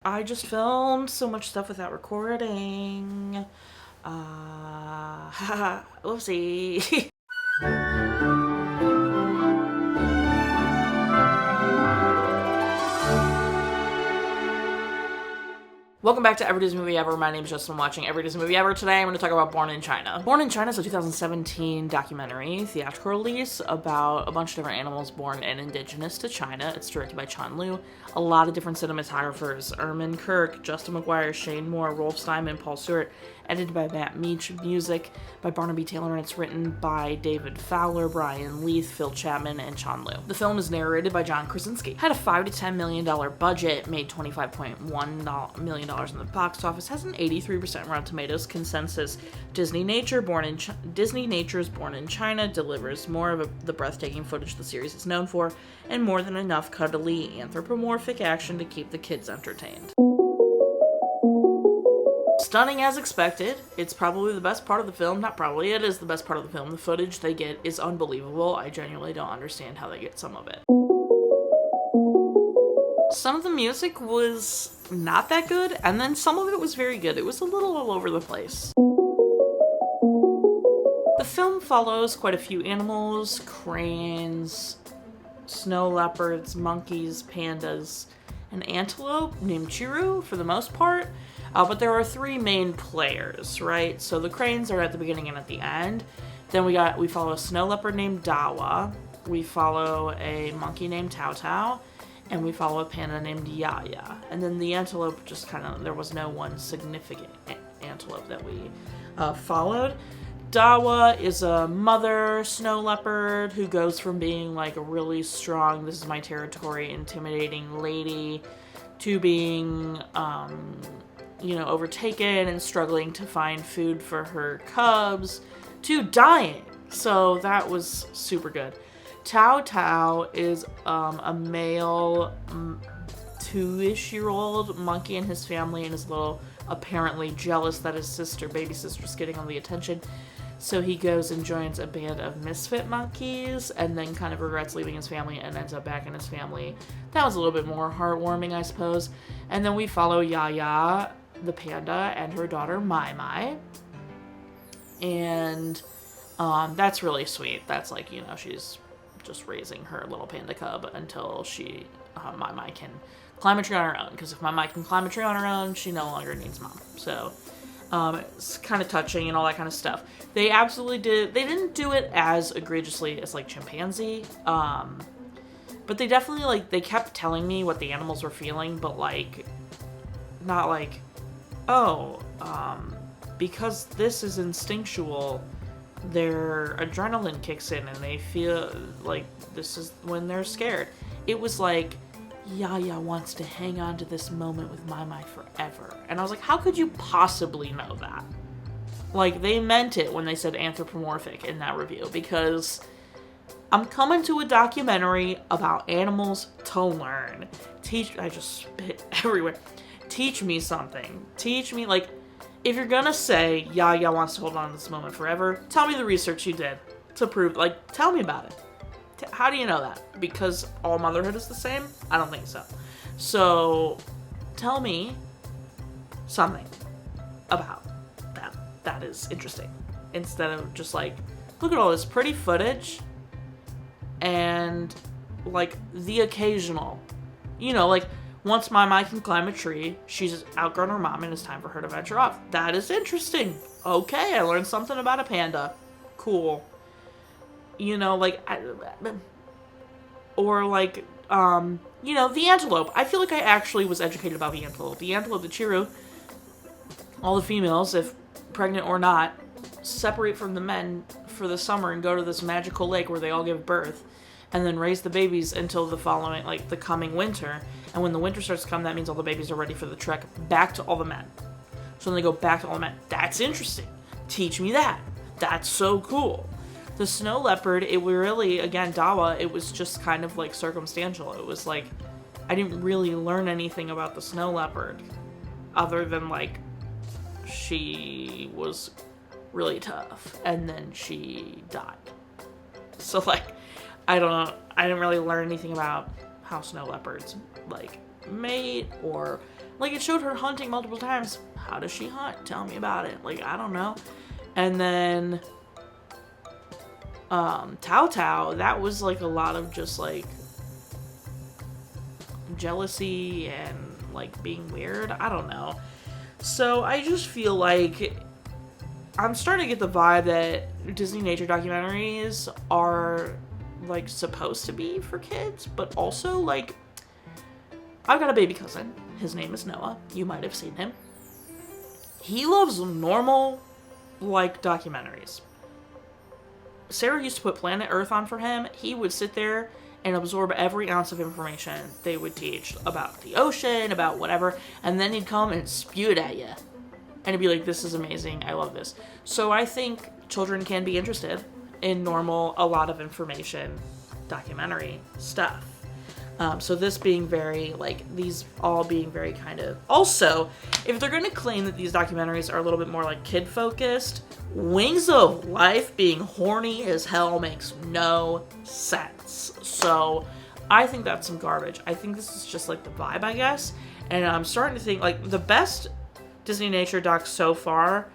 I just filmed so much stuff without recording. Whoopsie. Welcome back to Every Disney Movie Ever. My name is Jess. I'm watching Every Disney Movie Ever. Today I'm going to talk about Born in China. Born in China is a 2017 documentary theatrical release about a bunch of different animals born and indigenous to China. It's directed by Chuan Lu. A lot of different cinematographers: Irmin, Kerck, Justin Maguire, Shane Moore, Rolf, Steinmann, Paul Stewart. Edited by Meech. Music by Barnaby Taylor, and it's written by David Fowler, Brian Leith, Phil Chapman, and Chuan Lu. The film is narrated by Krasinski. Had a $5 to $10 million budget, made $25.1 million in the box office, has an 83% Rotten Tomatoes consensus. Disney Nature's Born in China delivers more of the breathtaking footage the series is known for, and more than enough cuddly anthropomorphic action to keep the kids entertained. Stunning as expected. It's probably the best part of the film. Not probably, it is the best part of the film. The footage they get is unbelievable. I genuinely don't understand how they get some of it. Some of the music was not that good, and then some of it was very good. It was a little all over the place. The film follows quite a few animals: cranes, snow leopards, monkeys, pandas, an antelope named Chiru for the most part. But there are three main players, right? So the cranes are at the beginning and at the end. Then we follow a snow leopard named Dawa. We follow a monkey named Tao Tao. And we follow a panda named Yaya. And then the antelope just there was no one significant antelope that we followed. Dawa is a mother snow leopard who goes from being like a really strong, this is my territory, intimidating lady, to being, overtaken and struggling to find food for her cubs, to dying. So that was super good. Tao Tao is a male 2-ish-year-old monkey and his family, and is a little apparently jealous that his baby sister's getting all the attention. So he goes and joins a band of misfit monkeys, and then kind of regrets leaving his family and ends up back in his family. That was a little bit more heartwarming, I suppose. And then we follow Yaya, the panda, and her daughter Mai Mai. And that's really sweet. That's like, she's just raising her little panda cub until Mai Mai can climb a tree on her own. Because if Mai Mai can climb a tree on her own, she no longer needs mom. So it's kind of touching and all that kind of stuff. They didn't do it as egregiously as like chimpanzee. But they definitely they kept telling me what the animals were feeling, but not like, because this is instinctual, their adrenaline kicks in and they feel like this is when they're scared. It was like, Yaya wants to hang on to this moment with Mai Mai forever. And I was like, how could you possibly know that? They meant it when they said anthropomorphic in that review, because I'm coming to a documentary about animals to learn. I just spit everywhere. Teach me something. Teach me, if you're gonna say Yaya wants to hold on to this moment forever, tell me the research you did to prove, tell me about it. How do you know that? Because all motherhood is the same? I don't think so. So, tell me something about that is interesting. Instead of just look at all this pretty footage and, the occasional, once Mai Mai can climb a tree, she's outgrown her mom and it's time for her to venture off. That is interesting. Okay, I learned something about a panda. Cool. The antelope. I feel like I actually was educated about the antelope. The antelope, the Chiru, all the females, if pregnant or not, separate from the men for the summer and go to this magical lake where they all give birth, and then raise the babies until the following, the coming winter. And when the winter starts to come, that means all the babies are ready for the trek back to all the men. So then they go back to all the men. That's interesting. Teach me that. That's so cool. The snow leopard, it really, again, Dawa, it was just kind of circumstantial. It was I didn't really learn anything about the snow leopard other than she was really tough and then she died. So I didn't really learn anything about how snow leopards mate or Like, it showed her hunting multiple times. How does she hunt? Tell me about it. Like, I don't know. And then Tao Tao, that was like a lot of just like jealousy and like being weird. I don't know. So I just feel like I'm starting to get the vibe that Disney nature documentaries are like supposed to be for kids, but also like I've got a baby cousin. His name is Noah. You might have seen him. He loves normal like documentaries. Sarah used to put Planet Earth on for him. He would sit there and absorb every ounce of information they would teach about the ocean, about whatever, and then he'd come and spew it at you. And he'd be like, this is amazing, I love this. So I think children can be interested in normal, a lot of information, documentary stuff. So this being very, like, these all being very kind of... Also, if they're going to claim that these documentaries are a little bit more, like, kid-focused, Wings of Life being horny as hell makes no sense. So, I think that's some garbage. I think this is just, like, the vibe, I guess. And I'm starting to think, like, the best Disney nature doc so far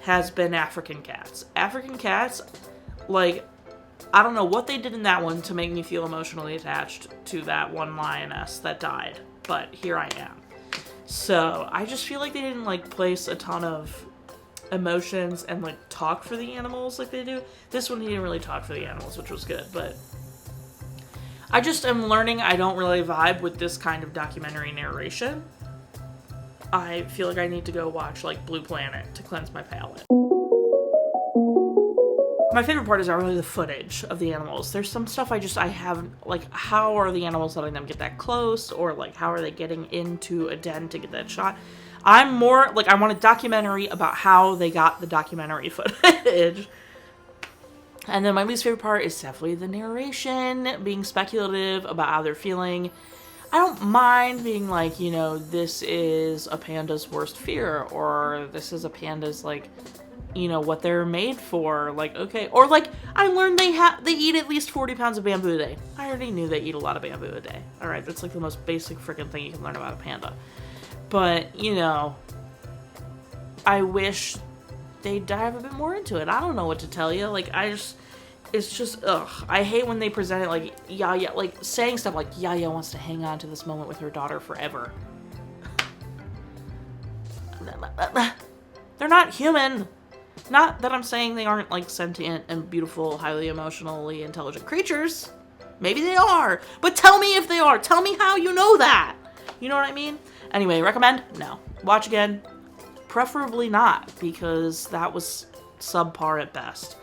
has been African Cats. African Cats, like... I don't know what they did in that one to make me feel emotionally attached to that one lioness that died, but here I am. So I just feel like they didn't like place a ton of emotions and like talk for the animals like they do. This one he didn't really talk for the animals, which was good, but I just am learning I don't really vibe with this kind of documentary narration. I feel like I need to go watch like Blue Planet to cleanse my palate. My favorite part is not really the footage of the animals. There's some stuff I haven't, like, how are the animals letting them get that close? Or, like, how are they getting into a den to get that shot? I'm more, like, I want a documentary about how they got the documentary footage. And then my least favorite part is definitely the narration, being speculative about how they're feeling. I don't mind being like, you know, this is a panda's worst fear, or this is a panda's, like... you know, what they're made for, like, okay. Or, like, I learned they eat at least 40 pounds of bamboo a day. I already knew they eat a lot of bamboo a day. Alright, that's, like, the most basic freaking thing you can learn about a panda. But, you know, I wish they'd dive a bit more into it. I don't know what to tell you. Like, it's just, ugh. I hate when they present it like, Yaya, like, saying stuff like, Yaya wants to hang on to this moment with her daughter forever. They're not human. Not that I'm saying they aren't, like, sentient and beautiful, highly emotionally intelligent creatures. Maybe they are. But tell me if they are. Tell me how you know that. You know what I mean? Anyway, recommend? No. Watch again? Preferably not, because that was subpar at best.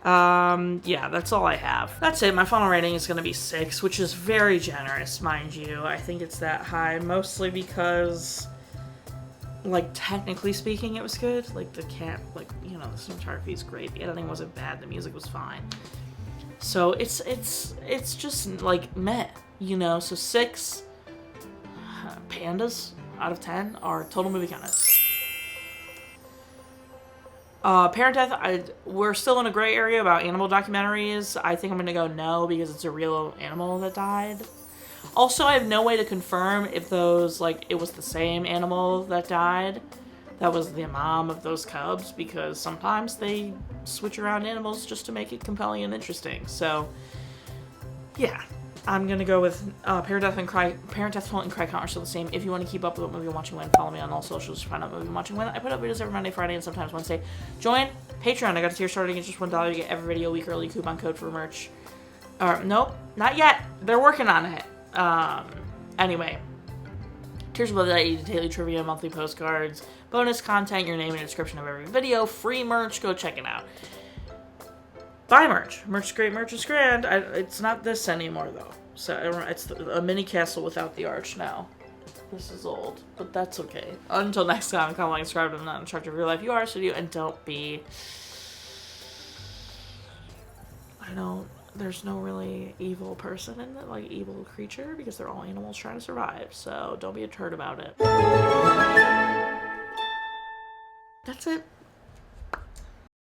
Yeah, that's all I have. That's it. My final rating is going to be 6, which is very generous, mind you. I think it's that high, mostly because... like, technically speaking, it was good. Like, the cinematography is great. The editing wasn't bad. The music was fine. So, it's just, like, meh, you know? So, 6 pandas out of 10 are total movie counters. Parent death, we're still in a gray area about animal documentaries. I think I'm gonna go no, because it's a real animal that died. Also, I have no way to confirm if those, like, it was the same animal that died. That was the mom of those cubs, because sometimes they switch around animals just to make it compelling and interesting. So, yeah. I'm gonna go with Parent Death and Cry Count are still the same. If you want to keep up with what movie I'm watching when, follow me on all socials to find out what movie I'm watching when. I put up videos every Monday, Friday, and sometimes Wednesday. Join Patreon. I got a tier starting at just $1. You get every video a week early, coupon code for merch. Nope, not yet. They're working on it. Anyway, tiers above that, you get daily trivia, monthly postcards, bonus content, your name and description of every video, free merch, go check it out. Buy merch. Merch is great, merch is grand. It's not this anymore, though. So, it's a mini castle without the arch now. This is old, but that's okay. Until next time, comment, like, subscribe, I'm not in charge of your life. You are, so do you, and don't be... There's no really evil person in it, like evil creature, because they're all animals trying to survive, so don't be a turd about it. That's it.